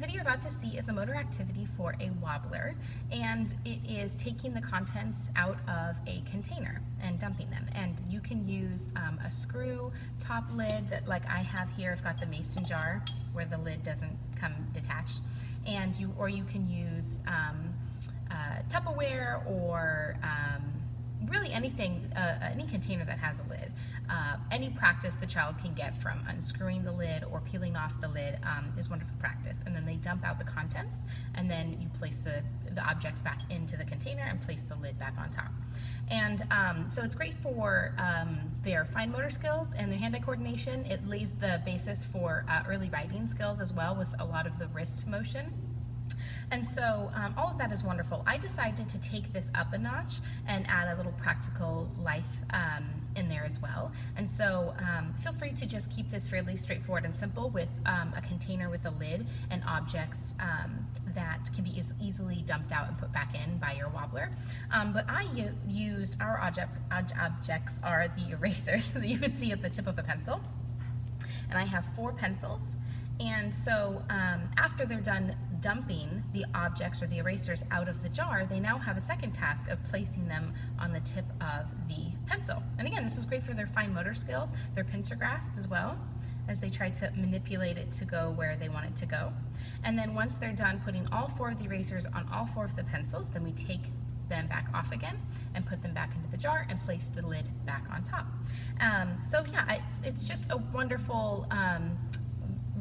video you're about to see is a motor activity for a wobbler, and it is taking the contents out of a container and dumping them. And you can use a screw top lid that, like I have here. I've got the mason jar where the lid doesn't come detached, and you can use Tupperware or really anything, any container that has a lid. Any practice the child can get from unscrewing the lid or peeling off the lid is wonderful practice. And then they dump out the contents, and then you place the objects back into the container and place the lid back on top. And so it's great for their fine motor skills and their hand-eye coordination. It lays the basis for early writing skills as well, with a lot of the wrist motion. And so all of that is wonderful. I decided to take this up a notch and add a little practical life in there as well. And so feel free to just keep this fairly straightforward and simple with a container with a lid and objects that can be easily dumped out and put back in by your wobbler. But I used, our objects are the erasers that you would see at the tip of a pencil. And I have 4 pencils. And so after they're done dumping the objects or the erasers out of the jar, they now have a second task of placing them on the tip of the pencil. And again, this is great for their fine motor skills, their pincer grasp as well, as they try to manipulate it to go where they want it to go. And then once they're done putting all 4 of the erasers on all 4 of the pencils, then we take them back off again and put them back into the jar and place the lid back on top. So yeah, it's just a wonderful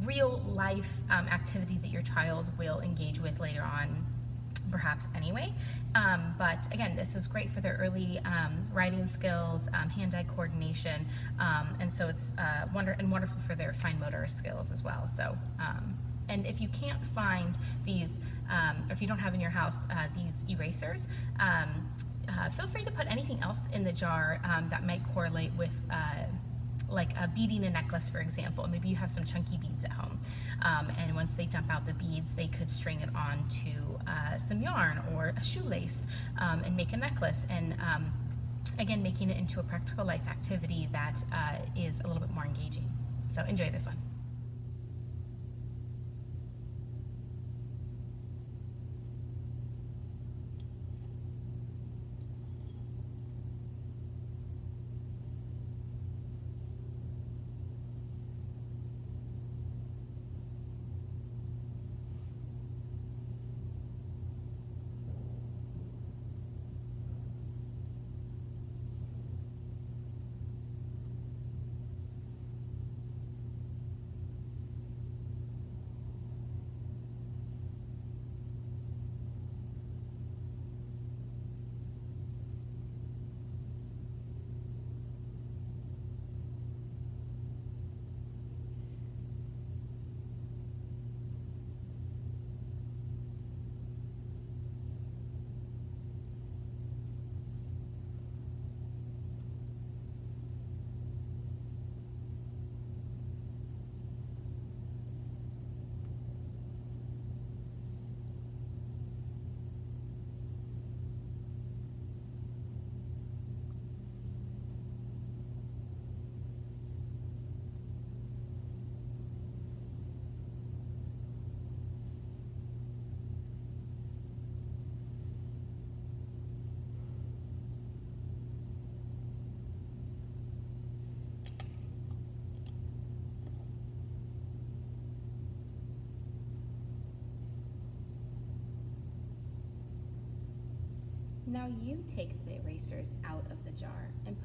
real life activity that your child will engage with later on, perhaps anyway. But again, this is great for their early writing skills, hand-eye coordination, and so it's wonderful for their fine motor skills as well. So, and if you can't find these, or if you don't have in your house these erasers, feel free to put anything else in the jar that might correlate with like beading a necklace, for example. Maybe you have some chunky beads at home, and once they dump out the beads, they could string it on to some yarn or a shoelace and make a necklace. And again, making it into a practical life activity that is a little bit more engaging. So enjoy this one. Now you take the erasers out of the jar and